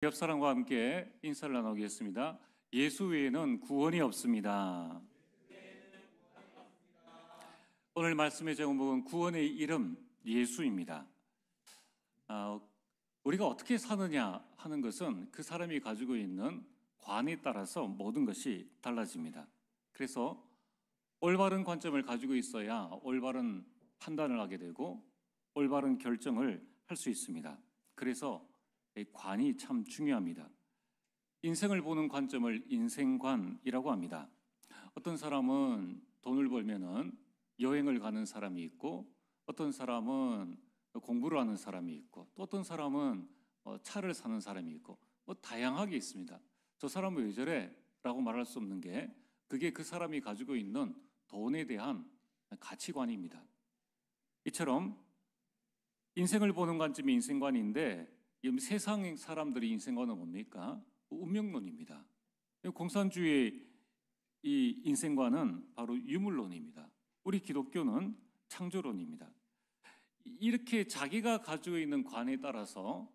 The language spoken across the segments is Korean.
옆 사람과 함께 인사를 나누겠습니다. 예수 외에는 구원이 없습니다. 오늘 말씀의 제목은 구원의 이름 예수입니다. 우리가 어떻게 사느냐 하는 것은 그 사람이 가지고 있는 관에 따라서 모든 것이 달라집니다. 그래서 올바른 관점을 가지고 있어야 올바른 판단을 하게 되고 올바른 결정을 할 수 있습니다. 그래서 이 관이 참 중요합니다. 인생을 보는 관점을 인생관이라고 합니다. 어떤 사람은 돈을 벌면은 여행을 가는 사람이 있고, 어떤 사람은 공부를 하는 사람이 있고, 또 어떤 사람은 차를 사는 사람이 있고, 다양하게 있습니다. 저 사람은 왜 저래? 라고 말할 수 없는 게 그게 그 사람이 가지고 있는 돈에 대한 가치관입니다. 이처럼 인생을 보는 관점이 인생관인데 세상 사람들의 인생관은 뭡니까? 운명론입니다. 공산주의의 이 인생관은 바로 유물론입니다. 우리 기독교는 창조론입니다. 이렇게 자기가 가지고 있는 관에 따라서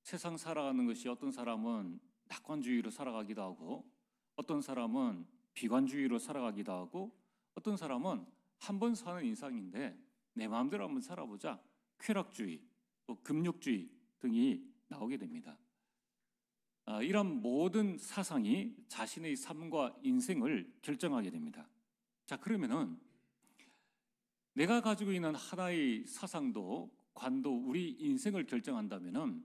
세상 살아가는 것이 어떤 사람은 낙관주의로 살아가기도 하고 어떤 사람은 비관주의로 살아가기도 하고 어떤 사람은 한 번 사는 인생인데 내 마음대로 한번 살아보자 쾌락주의, 또 금욕주의 등이 나오게 됩니다. 이런 모든 사상이 자신의 삶과 인생을 결정하게 됩니다. 자, 그러면은 내가 가지고 있는 하나의 사상도 관도 우리 인생을 결정한다면은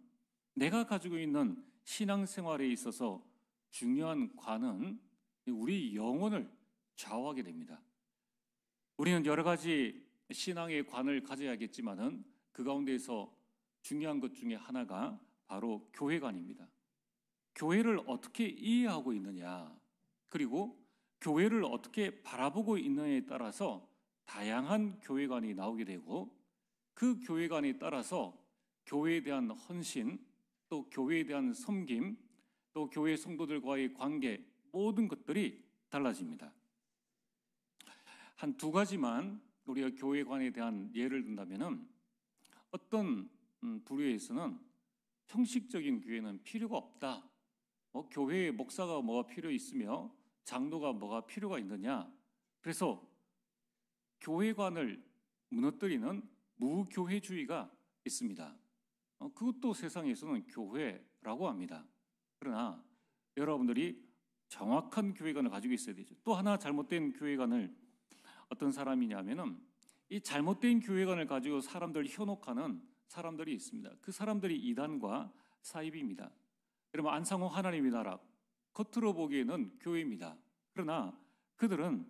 내가 가지고 있는 신앙생활에 있어서 중요한 관은 우리 영혼을 좌우하게 됩니다. 우리는 여러 가지 신앙의 관을 가져야겠지만은 그 가운데에서 중요한 것 중에 하나가 바로 교회관입니다. 교회를 어떻게 이해하고 있느냐, 그리고 교회를 어떻게 바라보고 있느냐에 따라서 다양한 교회관이 나오게 되고 그 교회관에 따라서 교회에 대한 헌신, 또 교회에 대한 섬김, 또 교회 성도들과의 관계 모든 것들이 달라집니다. 한 두 가지만 우리가 교회관에 대한 예를 든다면은 어떤 부류에서는 형식적인 교회는 필요가 없다. 교회에 목사가 뭐가 필요 있으며 장로가 뭐가 필요가 있느냐. 그래서 교회관을 무너뜨리는 무교회주의가 있습니다. 그것도 세상에서는 교회라고 합니다. 그러나 여러분들이 정확한 교회관을 가지고 있어야 되죠. 또 하나 잘못된 교회관을 어떤 사람이냐면은 이 잘못된 교회관을 가지고 사람들을 현혹하는 사람들이 있습니다. 그 사람들이 이단과 사입입니다. 여러분, 안상홍 하나님의 나라 겉으로 보기에는 교회입니다. 그러나 그들은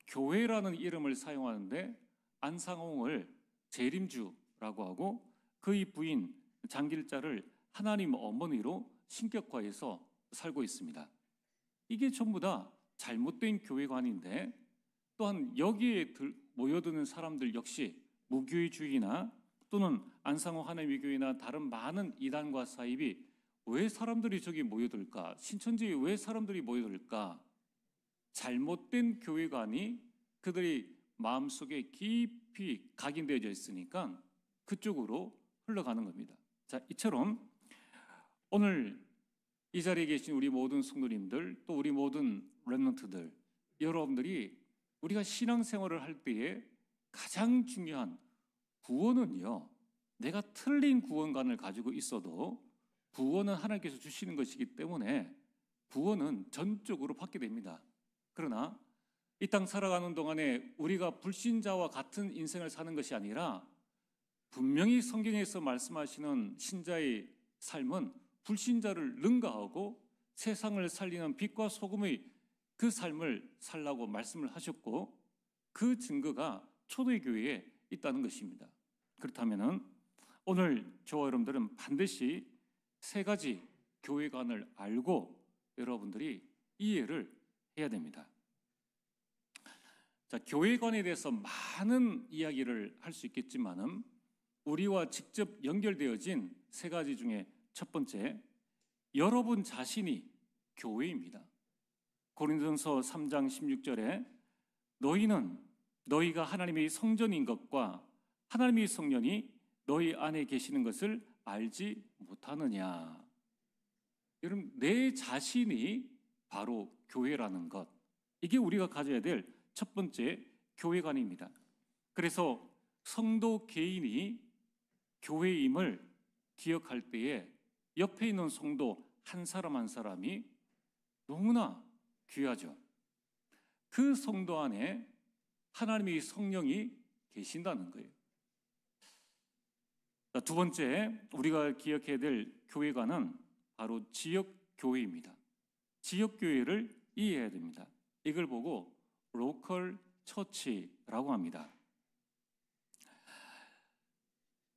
교회라는 이름을 사용하는데 안상홍을 재림주라고 하고 그의 부인 장길자를 하나님 어머니로 신격화해서 살고 있습니다. 이게 전부 다 잘못된 교회관인데 또한 여기에 모여드는 사람들 역시 무교회주의나 또는 안상홍 하나님의 교회나 다른 많은 이단과 사입이 왜 사람들이 저기 모여들까? 신천지에 왜 사람들이 모여들까? 잘못된 교회관이 그들이 마음속에 깊이 각인되어져 있으니까 그쪽으로 흘러가는 겁니다. 자, 이처럼 오늘 이 자리에 계신 우리 모든 성도님들 또 우리 모든 렘넌트들 여러분들이 우리가 신앙생활을 할 때에 가장 중요한 구원은요, 내가 틀린 구원관을 가지고 있어도 구원은 하나님께서 주시는 것이기 때문에 구원은 전적으로 받게 됩니다. 그러나 이 땅 살아가는 동안에 우리가 불신자와 같은 인생을 사는 것이 아니라 분명히 성경에서 말씀하시는 신자의 삶은 불신자를 능가하고 세상을 살리는 빛과 소금의 그 삶을 살라고 말씀을 하셨고 그 증거가 초대교회에 있다는 것입니다. 그렇다면 오늘 저와 여러분들은 반드시 세 가지 교회관을 알고 여러분들이 이해를 해야 됩니다. 자, 교회관에 대해서 많은 이야기를 할 수 있겠지만은 우리와 직접 연결되어진 세 가지 중에 첫 번째, 여러분 자신이 교회입니다. 고린도전서 3장 16절에 너희는 너희가 하나님의 성전인 것과 하나님의 성령이 너희 안에 계시는 것을 알지 못하느냐. 여러분, 내 자신이 바로 교회라는 것, 이게 우리가 가져야 될 첫 번째 교회관입니다. 그래서 성도 개인이 교회임을 기억할 때에 옆에 있는 성도 한 사람 한 사람이 너무나 귀하죠. 그 성도 안에 하나님의 성령이 계신다는 거예요. 두 번째 우리가 기억해야 될 교회관은 바로 지역교회입니다. 지역교회를 이해해야 됩니다. 이걸 보고 로컬 처치라고 합니다.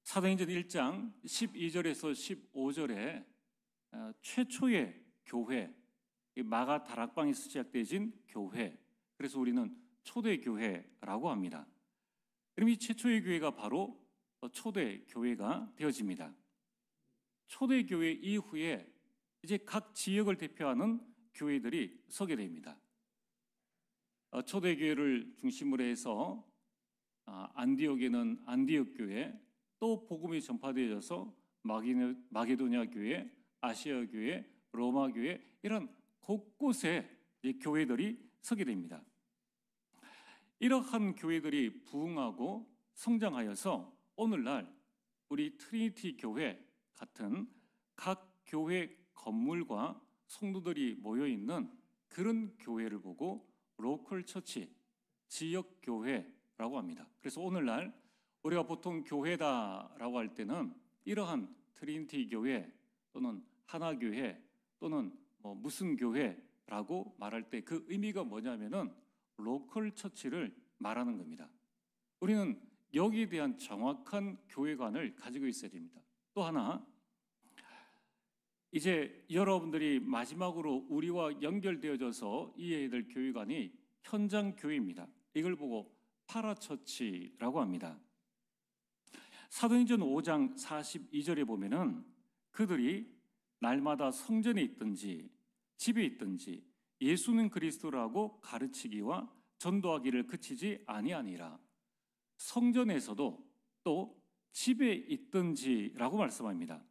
사도행전 1장 12절에서 15절에 최초의 교회, 마가 다락방에서 시작되어진 교회, 그래서 우리는 초대교회라고 합니다. 그럼 이 최초의 교회가 바로 초대교회가 되어집니다. 초대교회 이후에 이제 각 지역을 대표하는 교회들이 서게 됩니다. 초대교회를 중심으로 해서 안디옥에는 안디옥교회, 또 복음이 전파되어져서 마게도냐 교회, 아시아 교회, 로마 교회, 이런 곳곳에 교회들이 서게 됩니다. 이러한 교회들이 부흥하고 성장하여서 오늘날 우리 트리니티 교회 같은 각 교회 건물과 성도들이 모여있는 그런 교회를 보고 로컬 처치, 지역 교회라고 합니다. 그래서 오늘날 우리가 보통 교회다라고 할 때는 이러한 트리니티 교회 또는 하나교회 또는 무슨 교회라고 말할 때 그 의미가 뭐냐면은 로컬 처치를 말하는 겁니다. 우리는 여기에 대한 정확한 교회관을 가지고 있어야 됩니다. 또 하나, 이제 여러분들이 마지막으로 우리와 연결되어져서 이해해야 될 교회관이 현장 교회입니다. 이걸 보고 파라처치라고 합니다. 사도행전 5장 42절에 보면은 그들이 날마다 성전에 있든지 집에 있든지 예수는 그리스도라고 가르치기와 전도하기를 그치지 아니하니라. 성전에서도 또 집에 있든지라고 말씀합니다.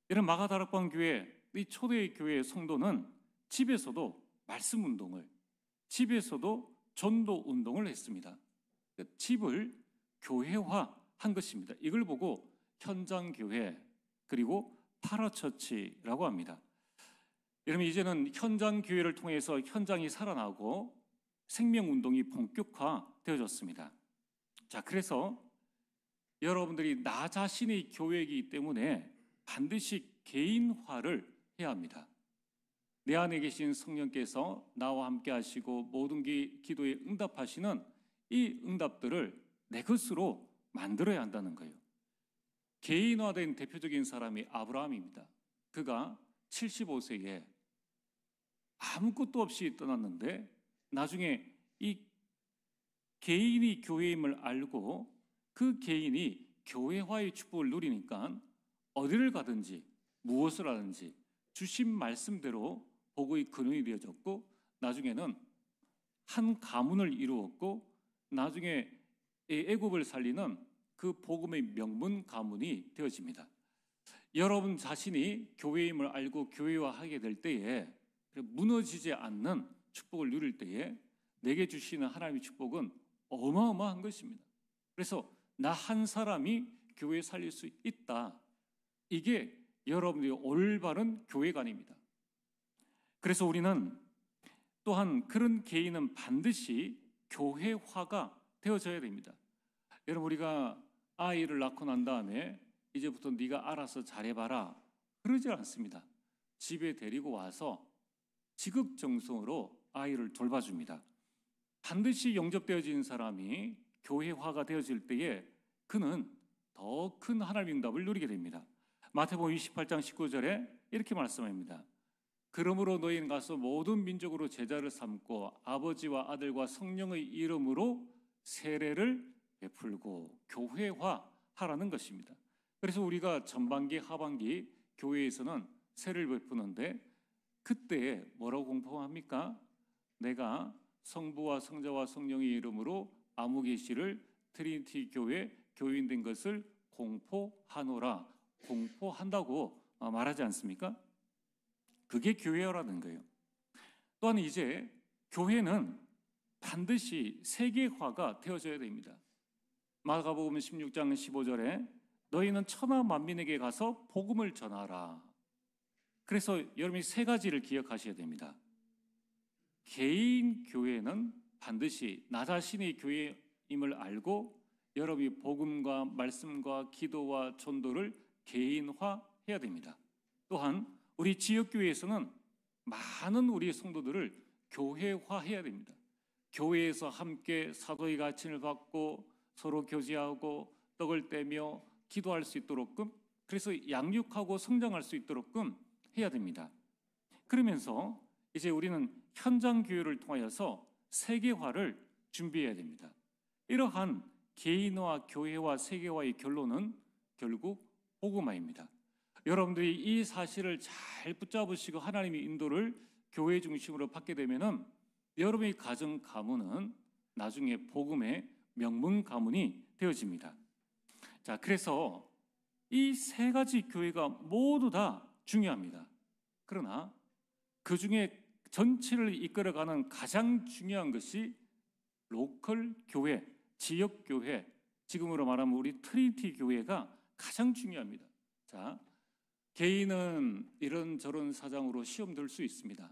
이런 마가다락방 교회, 이 초대 교회의 성도는 집에서도 말씀 운동을, 집에서도 전도 운동을 했습니다. 집을 교회화한 것입니다. 이걸 보고 현장 교회, 그리고 파라처치라고 합니다. 여러분, 이제는 현장 교회를 통해서 현장이 살아나고 생명 운동이 본격화되어졌습니다. 자, 그래서 여러분들이 나 자신이 교회이기 때문에 반드시 개인화를 해야 합니다. 내 안에 계신 성령께서 나와 함께 하시고 모든 기도에 응답하시는 이 응답들을 내 것으로 만들어야 한다는 거예요. 개인화된 대표적인 사람이 아브라함입니다. 그가 75세에 아무것도 없이 떠났는데 나중에 이 개인이 교회임을 알고 그 개인이 교회화의 축복을 누리니까 어디를 가든지 무엇을 하든지 주신 말씀대로 복의 근원이 되어졌고 나중에는 한 가문을 이루었고 나중에 애굽을 살리는 그 복음의 명문 가문이 되어집니다. 여러분 자신이 교회임을 알고 교회화하게 될 때에 무너지지 않는 축복을 누릴 때에 내게 주시는 하나님의 축복은 어마어마한 것입니다. 그래서 나 한 사람이 교회 살릴 수 있다. 이게 여러분들이 올바른 교회관입니다. 그래서 우리는 또한 그런 개인은 반드시 교회화가 되어져야 됩니다. 여러분, 우리가 아이를 낳고 난 다음에 이제부터 네가 알아서 잘해봐라 그러지 않습니다. 집에 데리고 와서 지극정성으로 아이를 돌봐줍니다. 반드시 영접되어진 사람이 교회화가 되어질 때에 그는 더 큰 하나님의 응답을 누리게 됩니다. 마태복음 28장 19절에 이렇게 말씀합니다. 그러므로 너희는 가서 모든 민족으로 제자를 삼고 아버지와 아들과 성령의 이름으로 세례를 베풀고 교회화하라는 것입니다. 그래서 우리가 전반기 하반기 교회에서는 세례를 베푸는데 그때 뭐라고 공포합니까? 내가 성부와 성자와 성령의 이름으로 아무 계시를 트리니티 교회 교인 된 것을 공포하노라, 공포한다고 말하지 않습니까? 그게 교회라는 거예요. 또한 이제 교회는 반드시 세계화가 되어져야 됩니다. 마가복음 16장 15절에 너희는 천하 만민에게 가서 복음을 전하라. 그래서 여러분이 세 가지를 기억하셔야 됩니다. 개인 교회는 반드시 나 자신이 교회임을 알고 여러분이 복음과 말씀과 기도와 전도를 개인화해야 됩니다. 또한 우리 지역교회에서는 많은 우리 성도들을 교회화해야 됩니다. 교회에서 함께 사도의 가르침을 받고 서로 교제하고 떡을 떼며 기도할 수 있도록끔, 그래서 양육하고 성장할 수 있도록끔 해야 됩니다. 그러면서 이제 우리는 현장 교회를 통하여서 세계화를 준비해야 됩니다. 이러한 개인화, 교회화, 세계화의 결론은 결국 복음화입니다. 여러분들이 이 사실을 잘 붙잡으시고 하나님의 인도를 교회 중심으로 받게 되면은 여러분의 가정 가문은 나중에 복음의 명문 가문이 되어집니다. 자, 그래서 이 세 가지 교회가 모두 다 중요합니다. 그러나 그 중에 전체를 이끌어가는 가장 중요한 것이 로컬 교회, 지역 교회, 지금으로 말하면 우리 트리니티 교회가 가장 중요합니다. 자, 개인은 이런저런 사정으로 시험 들 수 있습니다.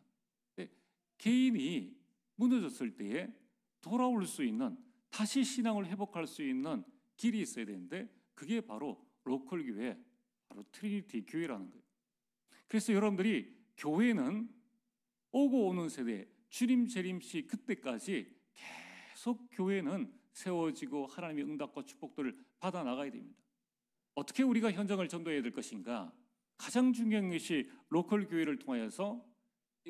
개인이 무너졌을 때에 돌아올 수 있는, 다시 신앙을 회복할 수 있는 길이 있어야 되는데 그게 바로 로컬 교회, 바로 트리니티 교회라는 거예요. 그래서 여러분들이 교회는 오고 오는 세대, 주님 재림시 그때까지 계속 교회는 세워지고 하나님의 응답과 축복들을 받아 나가야 됩니다. 어떻게 우리가 현장을 전도해야 될 것인가? 가장 중요한 것이 로컬 교회를 통하여서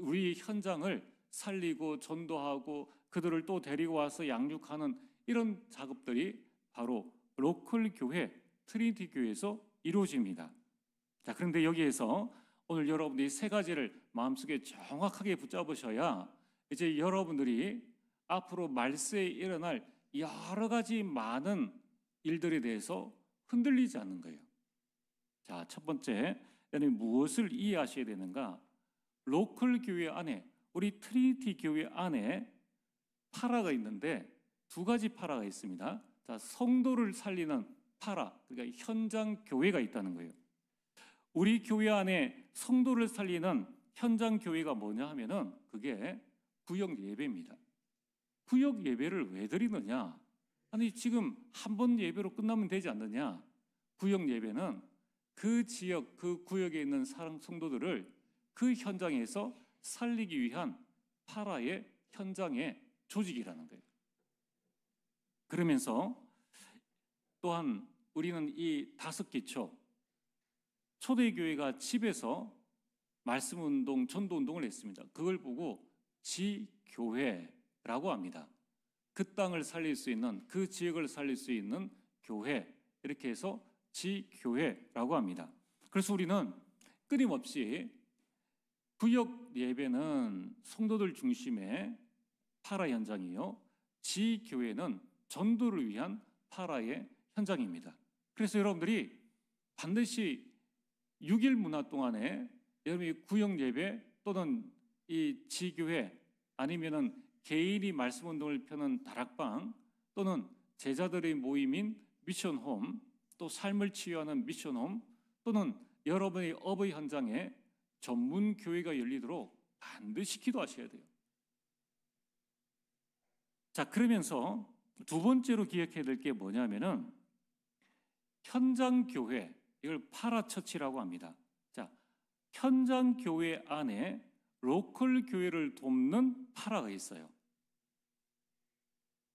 우리 현장을 살리고 전도하고 그들을 또 데리고 와서 양육하는 이런 작업들이 바로 로컬 교회, 트리니티 교회에서 이루어집니다. 자, 그런데 여기에서 오늘 여러분들이 세 가지를 마음속에 정확하게 붙잡으셔야 이제 여러분들이 앞으로 말세에 일어날 여러 가지 많은 일들에 대해서 흔들리지 않는 거예요. 자, 첫 번째, 여러분 무엇을 이해하셔야 되는가? 로컬 교회 안에, 우리 트리니티 교회 안에 파라가 있는데 두 가지 파라가 있습니다. 자, 성도를 살리는 파라, 그러니까 현장 교회가 있다는 거예요. 우리 교회 안에 성도를 살리는 현장 교회가 뭐냐 하면은 그게 구역 예배입니다. 구역 예배를 왜 드리느냐? 아니 지금 한 번 예배로 끝나면 되지 않느냐? 구역 예배는 그 지역, 그 구역에 있는 성도들을 그 현장에서 살리기 위한 파라의 현장의 조직이라는 거예요. 그러면서 또한 우리는 이 다섯 기초, 초대교회가 집에서 말씀운동, 전도운동을 했습니다. 그걸 보고 지교회라고 합니다. 그 땅을 살릴 수 있는, 그 지역을 살릴 수 있는 교회, 이렇게 해서 지교회라고 합니다. 그래서 우리는 끊임없이 구역 예배는 성도들 중심의 파라 현장이요, 지교회는 전도를 위한 파라의 현장입니다. 그래서 여러분들이 반드시 6일 문화 동안에 여러분이 구역 예배 또는 이 지교회 아니면은 개인이 말씀 운동을 펴는 다락방 또는 제자들의 모임인 미션홈, 또 삶을 치유하는 미션홈 또는 여러분의 업의 현장에 전문 교회가 열리도록 반드시 기도하셔야 돼요. 자, 그러면서 두 번째로 기억해야 될 게 뭐냐면은 현장 교회, 이걸 파라처치라고 합니다. 자, 현장 교회 안에 로컬 교회를 돕는 파라가 있어요.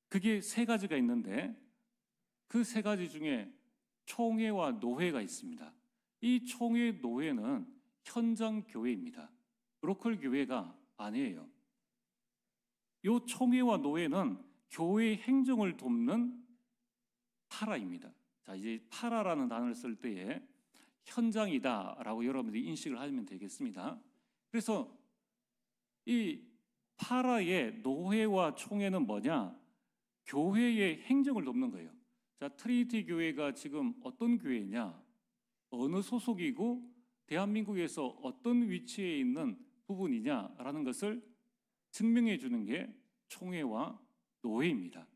그게 세 가지가 있는데 그 세 가지 중에 총회와 노회가 있습니다. 이 총회, 노회는 현장 교회입니다. 로컬 교회가 아니에요. 이 총회와 노회는 교회 행정을 돕는 파라입니다. 자, 이제 파라라는 단어를 쓸 때에 현장이다라고 여러분들이 인식을 하시면 되겠습니다. 그래서 이 파라의 노회와 총회는 뭐냐? 교회의 행정을 돕는 거예요. 자, 트리니티 교회가 지금 어떤 교회냐? 어느 소속이고 대한민국에서 어떤 위치에 있는 부분이냐라는 것을 증명해 주는 게 총회와 노회입니다.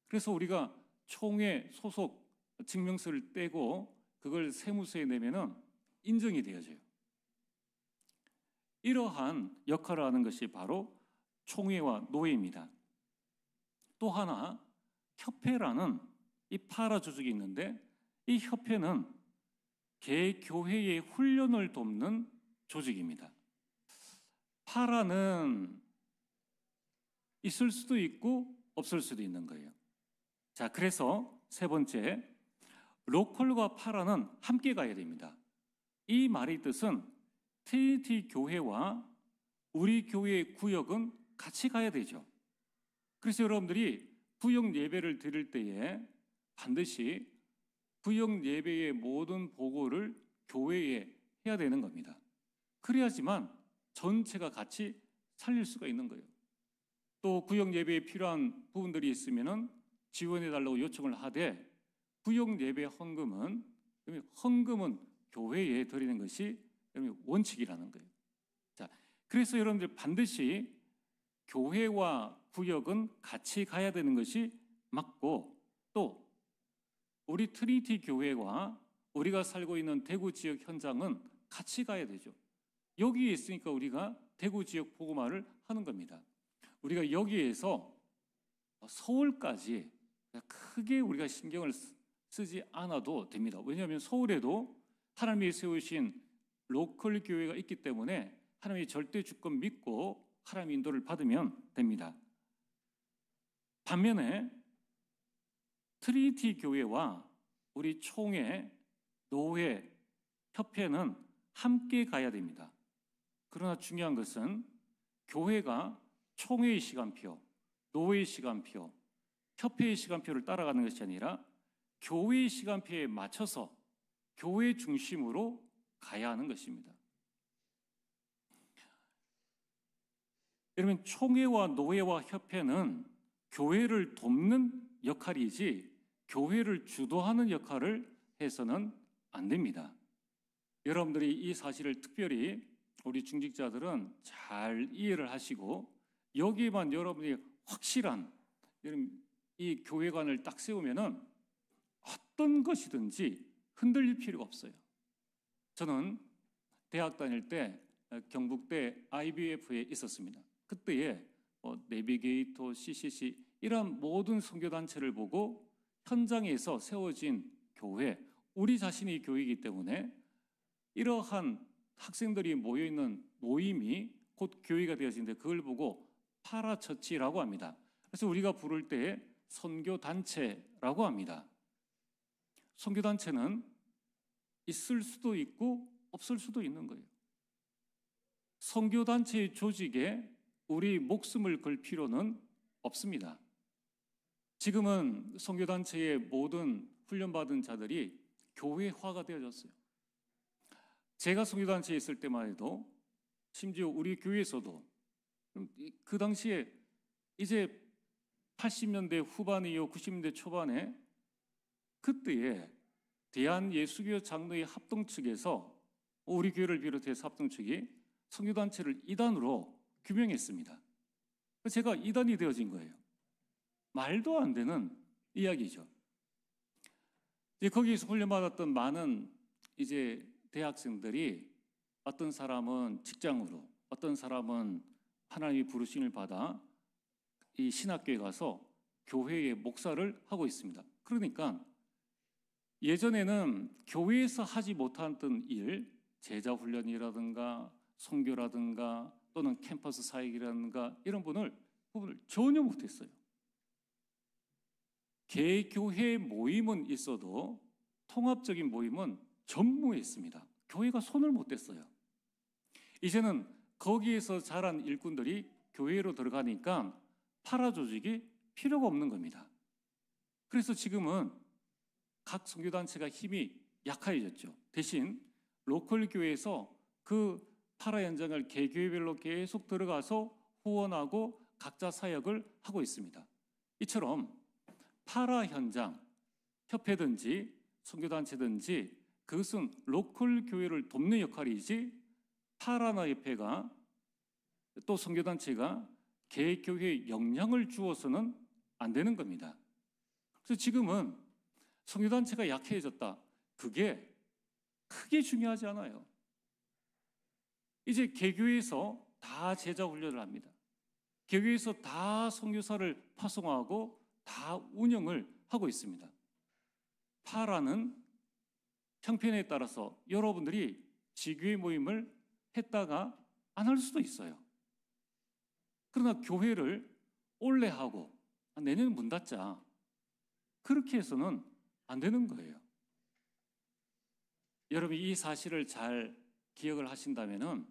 그래서 우리가 총회 소속 증명서를 떼고 그걸 세무서에 내면은 인정이 되어져요. 이러한 역할을 하는 것이 바로 총회와 노회입니다. 또 하나 협회라는 이 파라 조직이 있는데 이 협회는 개교회의 훈련을 돕는 조직입니다. 파라는 있을 수도 있고 없을 수도 있는 거예요. 자, 그래서 세 번째, 로컬과 파라는 함께 가야 됩니다. 이 말의 뜻은 트리니티 교회와 우리 교회의 구역은 같이 가야 되죠. 그래서 여러분들이 구역 예배를 드릴 때에 반드시 구역 예배의 모든 보고를 교회에 해야 되는 겁니다. 그래야지만 전체가 같이 살릴 수가 있는 거예요. 또 구역 예배에 필요한 부분들이 있으면은 지원해 달라고 요청을 하되 구역 예배 헌금은 교회에 드리는 것이 원칙이라는 거예요. 자, 그래서 여러분들 반드시 교회와 구역은 같이 가야 되는 것이 맞고 또 우리 트리니티 교회와 우리가 살고 있는 대구 지역 현장은 같이 가야 되죠. 여기에 있으니까 우리가 대구 지역 복음화를 하는 겁니다. 우리가 여기에서 서울까지 크게 우리가 신경을 쓰지 않아도 됩니다. 왜냐하면 서울에도 하나님이 세우신 로컬 교회가 있기 때문에 하나님의 절대 주권 믿고 하나님의 인도를 받으면 됩니다. 반면에 트리니티 교회와 우리 총회, 노회, 협회는 함께 가야 됩니다. 그러나 중요한 것은 교회가 총회의 시간표, 노회의 시간표, 협회의 시간표를 따라가는 것이 아니라 교회의 시간표에 맞춰서 교회 중심으로 가야 하는 것입니다. 여러분, 총회와 노회와 협회는 교회를 돕는 역할이지 교회를 주도하는 역할을 해서는 안 됩니다. 여러분들이 이 사실을 특별히 우리 중직자들은 잘 이해를 하시고 여기에만 여러분이 확실한 이 교회관을 딱 세우면은 어떤 것이든지 흔들릴 필요가 없어요. 저는 대학 다닐 때 경북대 IBF에 있었습니다. 그때에 내비게이터, CCC 이런 모든 선교단체를 보고 현장에서 세워진 교회, 우리 자신이 교회이기 때문에 이러한 학생들이 모여있는 모임이 곧 교회가 되어지는데 그걸 보고 파라처치라고 합니다. 그래서 우리가 부를 때 선교단체라고 합니다. 선교단체는 있을 수도 있고 없을 수도 있는 거예요. 선교단체의 조직에 우리 목숨을 걸 필요는 없습니다. 지금은 선교단체의 모든 훈련받은 자들이 교회화가 되어졌어요. 제가 선교단체에 있을 때만 해도 심지어 우리 교회에서도 그 당시에 이제 80년대 후반이요 90년대 초반에 그때에 대한예수교 장로회 합동 측에서 우리 교회를 비롯해서 합동 측이 선교단체를 이단으로 규명했습니다. 제가 이단이 되어진 거예요. 말도 안 되는 이야기죠. 거기에서 훈련받았던 많은 이제 대학생들이 어떤 사람은 직장으로, 어떤 사람은 하나님의 부르심을 받아 이 신학교에 가서 교회의 목사를 하고 있습니다. 그러니까 예전에는 교회에서 하지 못했던 일, 제자 훈련이라든가 선교라든가 또는 캠퍼스 사역이라든가 이런 부분을 전혀 못했어요. 개교회 모임은 있어도 통합적인 모임은 전무했습니다. 교회가 손을 못 댔어요. 이제는 거기에서 자란 일꾼들이 교회로 들어가니까 파라 조직이 필요가 없는 겁니다. 그래서 지금은 각 선교단체가 힘이 약해졌죠. 대신 로컬 교회에서 그 파라 현장을 개교회별로 계속 들어가서 후원하고 각자 사역을 하고 있습니다. 이처럼 파라 현장, 협회든지 선교단체든지 그것은 로컬 교회를 돕는 역할이지 파라나 협회가 또 선교단체가 개교회에 영향을 주어서는 안 되는 겁니다. 그래서 지금은 선교단체가 약해졌다. 그게 크게 중요하지 않아요. 이제 개교회에서 다 제자 훈련을 합니다. 개교회에서 다 선교사를 파송하고 다 운영을 하고 있습니다. 파라는 형편에 따라서 여러분들이 지교회 모임을 했다가 안 할 수도 있어요. 그러나 교회를 올해 하고 내년에 문 닫자. 그렇게 해서는 안 되는 거예요. 여러분이 이 사실을 잘 기억을 하신다면은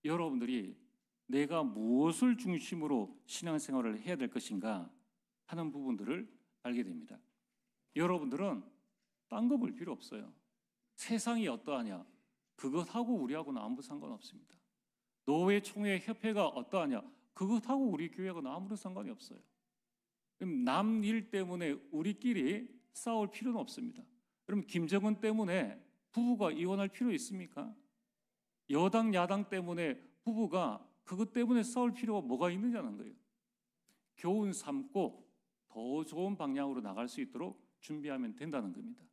여러분들이 내가 무엇을 중심으로 신앙생활을 해야 될 것인가 하는 부분들을 알게 됩니다. 여러분들은 딴 거 볼 필요 없어요. 세상이 어떠하냐 그것하고 우리하고는 아무 상관없습니다. 노회, 총회, 협회가 어떠하냐 그것하고 우리 교회하고는 아무런 상관이 없어요. 남 일 때문에 우리끼리 싸울 필요는 없습니다. 그럼 김정은 때문에 부부가 이혼할 필요 있습니까? 여당, 야당 때문에 부부가 그것 때문에 싸울 필요가 뭐가 있느냐는 거예요. 교훈 삼고 더 좋은 방향으로 나갈 수 있도록 준비하면 된다는 겁니다.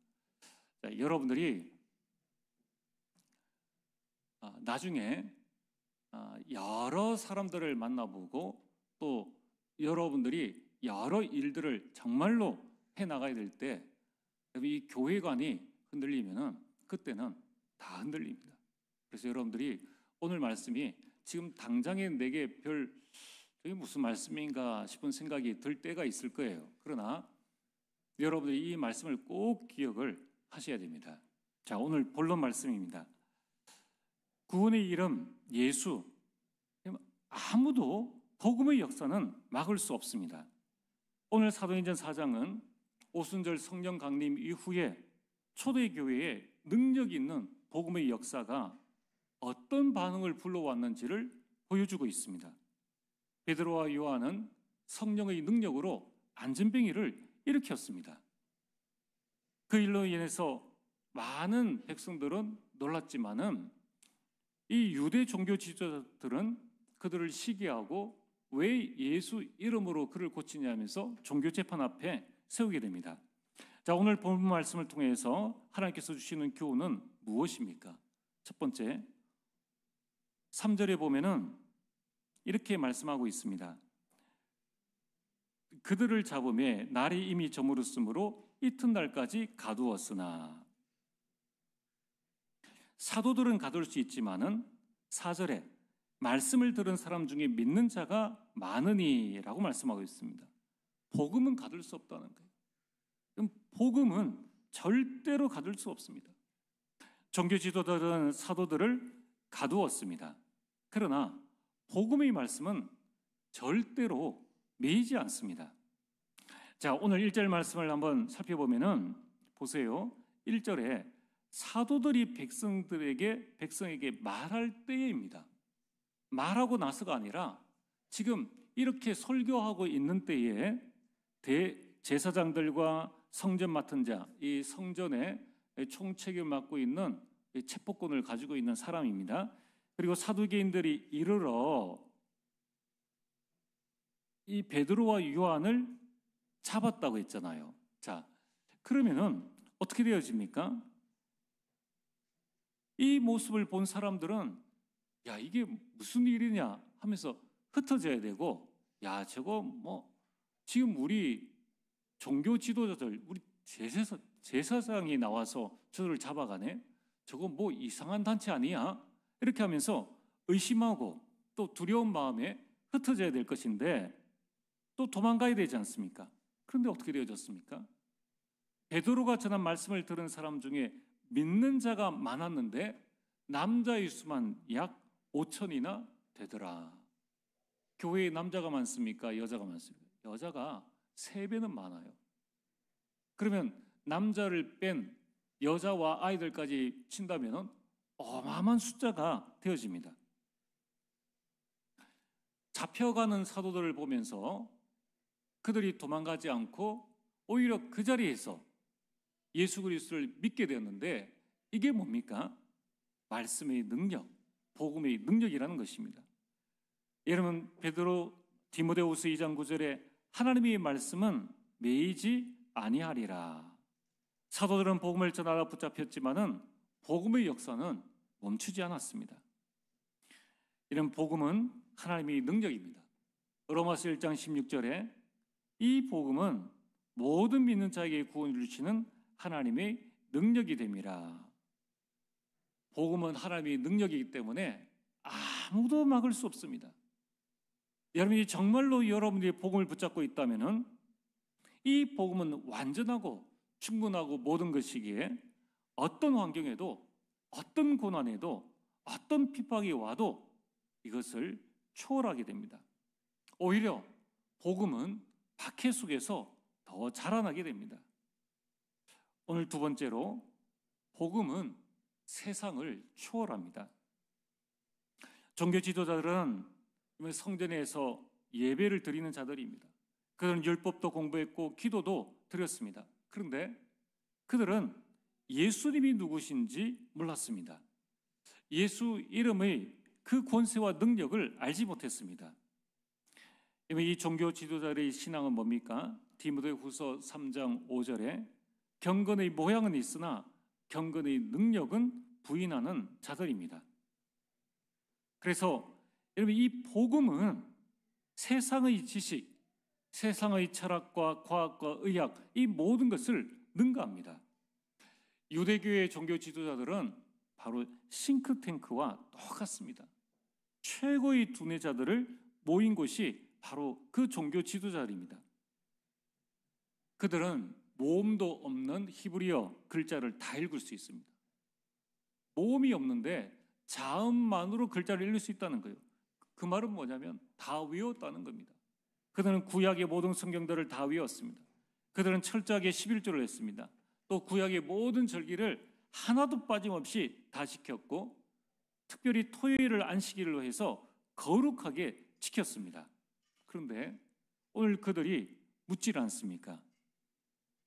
자, 여러분들이 나중에 여러 사람들을 만나보고 또 여러분들이 여러 일들을 정말로 해나가야 될 때 이 교회관이 흔들리면은 그때는 다 흔들립니다. 그래서 여러분들이 오늘 말씀이 지금 당장에 내게 이게 무슨 말씀인가 싶은 생각이 들 때가 있을 거예요. 그러나 여러분들이 이 말씀을 꼭 기억을 하셔야 됩니다. 자, 오늘 본론 말씀입니다. 구원의 이름 예수, 아무도 복음의 역사는 막을 수 없습니다. 오늘 사도행전 4장은 오순절 성령 강림 이후에 초대교회에 능력 있는 복음의 역사가 어떤 반응을 불러왔는지를 보여주고 있습니다. 베드로와 요한은 성령의 능력으로 안전뱅이를 일으켰습니다. 그 일로 인해서 많은 백성들은 놀랐지만은 이 유대 종교 지도자들은 그들을 시기하고 왜 예수 이름으로 그를 고치냐면서 종교 재판 앞에 세우게 됩니다. 자, 오늘 본문 말씀을 통해서 하나님께서 주시는 교훈은 무엇입니까? 첫 번째, 3절에 보면은 이렇게 말씀하고 있습니다. 그들을 잡음에 날이 이미 저물었으므로 이튿날까지 가두었으나. 사도들은 가둘 수 있지만은 4절에 말씀을 들은 사람 중에 믿는 자가 많으니라고 말씀하고 있습니다. 복음은 가둘 수 없다는 거예요. 그럼 복음은 절대로 가둘 수 없습니다. 종교 지도자들은 사도들을 가두었습니다. 그러나 복음의 말씀은 절대로 매이지 않습니다. 자, 오늘 1절 말씀을 한번 살펴보면은 보세요. 1절에 사도들이 백성에게 말할 때입니다. 말하고 나서가 아니라 지금 이렇게 설교하고 있는 때에 대제사장들과 성전 맡은 자, 이 성전의 총책을 맡고 있는 체포권을 가지고 있는 사람입니다. 그리고 사두개인들이 이르러 이 베드로와 요한을 잡았다고 했잖아요. 자, 그러면은 어떻게 되어집니까? 이 모습을 본 사람들은 야, 이게 무슨 일이냐 하면서 흩어져야 되고, 야, 저거 뭐 지금 우리 종교 지도자들, 우리 제사장이 나와서 저들을 잡아가네? 저거 뭐 이상한 단체 아니야? 이렇게 하면서 의심하고 또 두려운 마음에 흩어져야 될 것인데 또 도망가야 되지 않습니까? 그런데 어떻게 되어졌습니까? 베드로가 전한 말씀을 들은 사람 중에 믿는 자가 많았는데 남자의 수만 약 5천이나 되더라. 교회에 남자가 많습니까? 여자가 많습니까? 여자가 3배는 많아요. 그러면 남자를 뺀 여자와 아이들까지 친다면 어마어마한 숫자가 되어집니다. 잡혀가는 사도들을 보면서 그들이 도망가지 않고 오히려 그 자리에서 예수 그리스도를 믿게 되었는데 이게 뭡니까? 말씀의 능력, 복음의 능력이라는 것입니다. 여러분, 베드로 디모데후서 2장 9절에 하나님의 말씀은 매이지 아니하리라. 사도들은 복음을 전하다 붙잡혔지만은 복음의 역사는 멈추지 않았습니다. 이런 복음은 하나님의 능력입니다. 로마서 1장 16절에 이 복음은 모든 믿는 자에게 구원을 주시는 하나님의 능력이 됨이라. 복음은 하나님의 능력이기 때문에 아무도 막을 수 없습니다. 여러분이 정말로 여러분들이 복음을 붙잡고 있다면 이 복음은 완전하고 충분하고 모든 것이기에 어떤 환경에도 어떤 고난에도 어떤 핍박이 와도 이것을 초월하게 됩니다. 오히려 복음은 박해 속에서 더 자라나게 됩니다. 오늘 두 번째로 복음은 세상을 초월합니다. 종교 지도자들은 성전에서 예배를 드리는 자들입니다. 그들은 율법도 공부했고 기도도 드렸습니다. 그런데 그들은 예수님이 누구신지 몰랐습니다. 예수 이름의 그 권세와 능력을 알지 못했습니다. 이 종교 지도자들의 신앙은 뭡니까? 디모데후서 3장 5절에 경건의 모양은 있으나 경건의 능력은 부인하는 자들입니다. 그래서 여러분, 이 복음은 세상의 지식, 세상의 철학과 과학과 의학, 이 모든 것을 능가합니다. 유대교의 종교 지도자들은 바로 싱크탱크와 똑같습니다. 최고의 두뇌자들을 모인 곳이 바로 그 종교 지도자들입니다. 그들은 모음도 없는 히브리어 글자를 다 읽을 수 있습니다. 모음이 없는데 자음만으로 글자를 읽을 수 있다는 거예요. 그 말은 뭐냐면 다 외웠다는 겁니다. 그들은 구약의 모든 성경들을 다 외웠습니다. 그들은 철저하게 11조를 했습니다. 또 구약의 모든 절기를 하나도 빠짐없이 다 지켰고 특별히 토요일을 안식일로 해서 거룩하게 지켰습니다. 그런데 오늘 그들이 묻질 않습니까?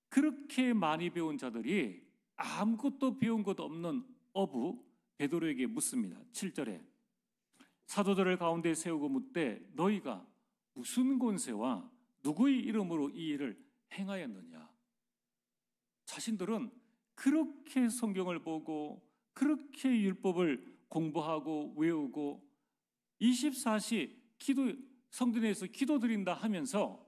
그렇게 많이 배운 자들이 아무것도 배운 것 없는 어부 베드로에게 묻습니다. 7절에 사도들을 가운데 세우고 묻되 너희가 무슨 권세와 누구의 이름으로 이 일을 행하였느냐? 자신들은 그렇게 성경을 보고 그렇게 율법을 공부하고 외우고 24시 성전에서 기도드린다 하면서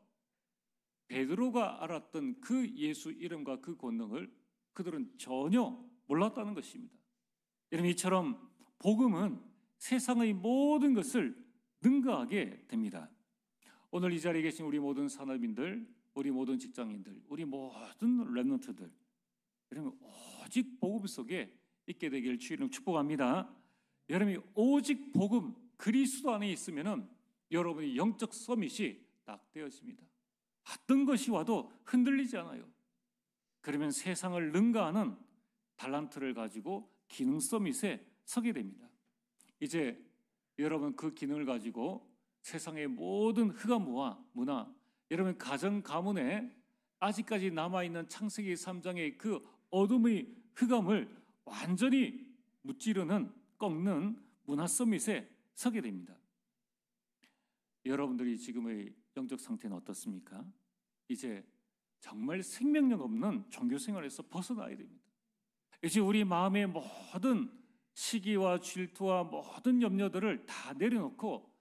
베드로가 알았던 그 예수 이름과 그 권능을 그들은 전혀 몰랐다는 것입니다. 여러분, 이처럼 복음은 세상의 모든 것을 능가하게 됩니다. 오늘 이 자리에 계신 우리 모든 산업인들, 우리 모든 직장인들, 우리 모든 렘넌트들, 여러분 오직 복음 속에 있게 되길 주의로 축복합니다. 여러분이 오직 복음 그리스도 안에 있으면은 여러분의 영적 서밋이 딱 되어집니다. 어떤 것이 와도 흔들리지 않아요. 그러면 세상을 능가하는 달란트를 가지고 기능 서밋에 서게 됩니다. 이제 여러분 그 기능을 가지고 세상의 모든 흑암과 문화, 여러분 가정 가문에 아직까지 남아있는 창세기 3장의 그 어둠의 흑암을 완전히 무찌르는 꺾는 문화 서밋에 서게 됩니다. 여러분들이 지금의 영적 상태는 어떻습니까? 이제 정말 생명력 없는 종교 생활에서 벗어나야 됩니다. 이제 우리 마음의 모든 시기와 질투와 모든 염려들을 다 내려놓고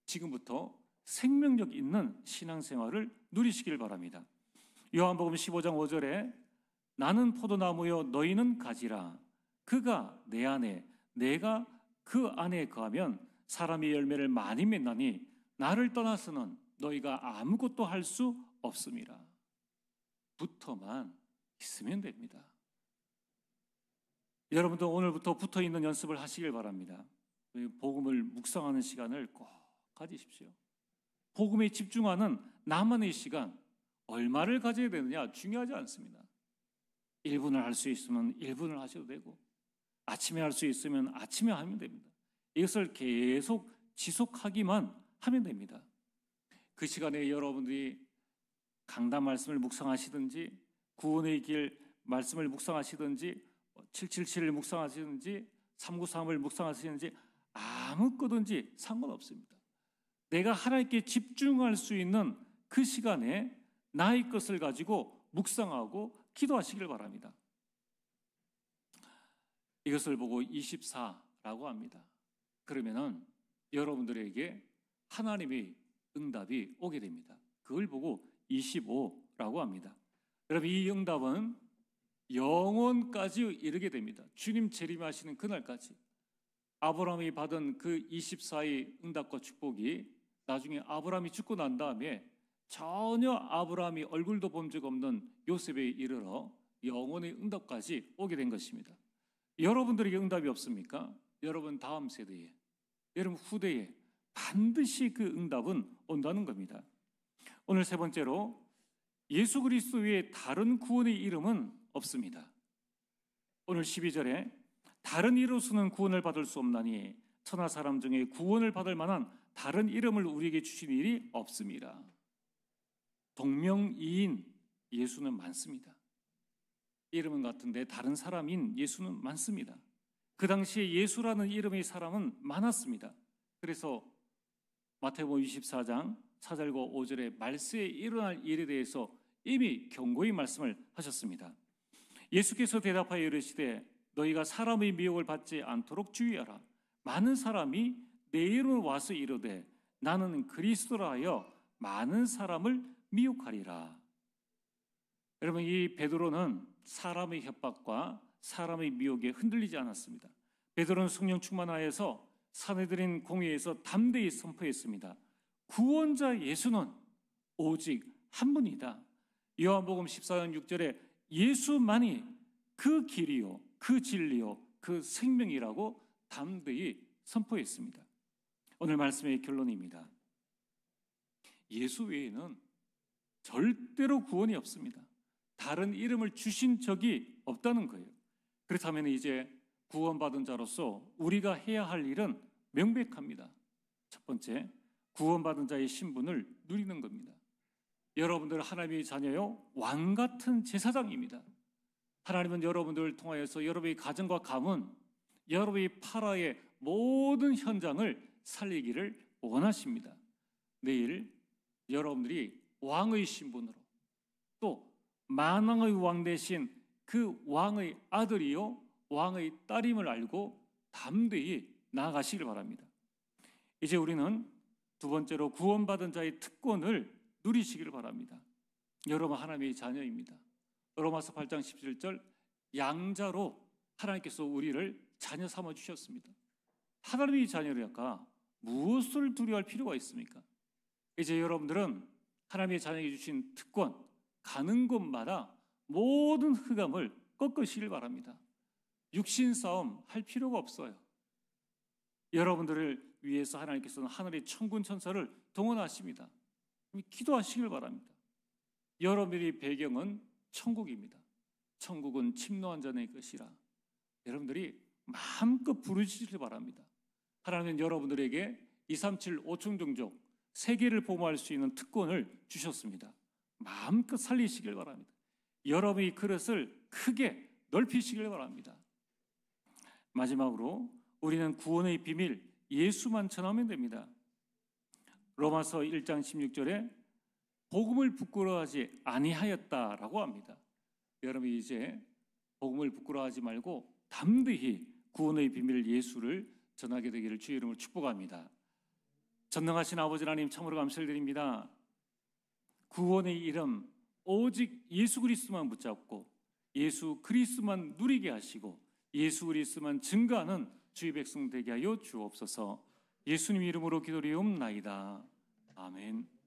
지금부터 생명력 있는 신앙생활을 누리시길 바랍니다. 요한복음 15장 5절에 나는 포도나무요 너희는 가지라. 그가 내 안에 내가 그 안에 거하면 사람이 열매를 많이 맺나니 나를 떠나서는 너희가 아무것도 할 수 없음이라. 붙어만 있으면 됩니다. 여러분도 오늘부터 붙어있는 연습을 하시길 바랍니다. 복음을 묵상하는 시간을 꼭 가지십시오. 복음에 집중하는 나만의 시간, 얼마를 가져야 되느냐 중요하지 않습니다. 1분을 할 수 있으면 1분을 하셔도 되고 아침에 할 수 있으면 아침에 하면 됩니다. 이것을 계속 지속하기만 하면 됩니다. 그 시간에 여러분들이 강단 말씀을 묵상하시든지 구원의 길 말씀을 묵상하시든지 777을 묵상하시든지 393을 묵상하시든지 아무 거든지 상관없습니다. 내가 하나님께 집중할 수 있는 그 시간에 나의 것을 가지고 묵상하고 기도하시길 바랍니다. 이것을 보고 24라고 합니다. 그러면은 여러분들에게 하나님의 응답이 오게 됩니다. 그걸 보고 25라고 합니다. 여러분, 이 응답은 영원까지 이르게 됩니다. 주님 재림하시는 그날까지. 아브라함이 받은 그 24의 응답과 축복이 나중에 아브라함이 죽고 난 다음에 전혀 아브라함이 얼굴도 본 적 없는 요셉에 이르러 영원의 응답까지 오게 된 것입니다. 여러분들에게 응답이 없습니까? 여러분 다음 세대에, 여러분 후대에 반드시 그 응답은 온다는 겁니다. 오늘 세 번째로, 예수 그리스도 외에 다른 구원의 이름은 없습니다. 오늘 12절에 다른 이로서는 구원을 받을 수 없나니 천하 사람 중에 구원을 받을 만한 다른 이름을 우리에게 주신 일이 없습니다. 동명이인 예수는 많습니다. 이름은 같은데 다른 사람인 예수는 많습니다. 그 당시에 예수라는 이름의 사람은 많았습니다. 그래서 마태복음 24장 4절과 5절에 말세에 일어날 일에 대해서 이미 경고의 말씀을 하셨습니다. 예수께서 대답하여 이르시되 너희가 사람의 미혹을 받지 않도록 주의하라. 많은 사람이 내 이름을 와서 이르되 나는 그리스도라 하여 많은 사람을 미혹하리라. 여러분, 이 베드로는 사람의 협박과 사람의 미혹에 흔들리지 않았습니다. 베드로는 성령 충만하여서 사내들인 공회에서 담대히 선포했습니다. 구원자 예수는 오직 한 분이다. 요한복음 14장 6절에 예수만이 그 길이요, 그 진리요, 그 생명이라고 담대히 선포했습니다. 오늘 말씀의 결론입니다. 예수 외에는 절대로 구원이 없습니다. 다른 이름을 주신 적이 없다는 거예요. 그렇다면 이제 구원받은 자로서 우리가 해야 할 일은 명백합니다. 첫 번째, 구원받은 자의 신분을 누리는 겁니다. 여러분들 하나님의 자녀요, 왕 같은 제사장입니다. 하나님은 여러분들을 통하여서 여러분의 가정과 가문, 여러분의 파라의 모든 현장을 살리기를 원하십니다. 내일 여러분들이 왕의 신분으로, 또 만왕의 왕 대신 그 왕의 아들이요 왕의 딸임을 알고 담대히 나아가시길 바랍니다. 이제 우리는 두 번째로 구원받은 자의 특권을 누리시길 바랍니다. 여러분 하나님의 자녀입니다. 로마서 8장 17절, 양자로 하나님께서 우리를 자녀 삼아 주셨습니다. 하나님의 자녀라니까 무엇을 두려워할 필요가 있습니까? 이제 여러분들은 하나님의 자녀에게 주신 특권, 가는 곳마다 모든 흑암을 꺾으시길 바랍니다. 육신 싸움 할 필요가 없어요. 여러분들을 위해서 하나님께서는 하늘의 천군 천사를 동원하십니다. 기도하시길 바랍니다. 여러분들의 배경은 천국입니다. 천국은 침노한 자의 것이라 여러분들이 마음껏 부르시길 바랍니다. 하나님은 여러분들에게 237 5층 종족 세계를 보호할 수 있는 특권을 주셨습니다. 마음껏 살리시길 바랍니다. 여러분의 그릇을 크게 넓히시길 바랍니다. 마지막으로 우리는 구원의 비밀 예수만 전하면 됩니다. 로마서 1장 16절에 복음을 부끄러워하지 아니하였다라고 합니다. 여러분 이제 복음을 부끄러워하지 말고 담대히 구원의 비밀 예수를 전하게 되기를 주의 이름으로 축복합니다. 전능하신 아버지 하나님 참으로 감사를 드립니다. 구원의 이름 오직 예수 그리스도만 붙잡고 예수 그리스도만 누리게 하시고 예수 그리스도만 증거하는 주의 백성 되게 하여 주옵소서. 예수님 이름으로 기도리옵나이다. 아멘.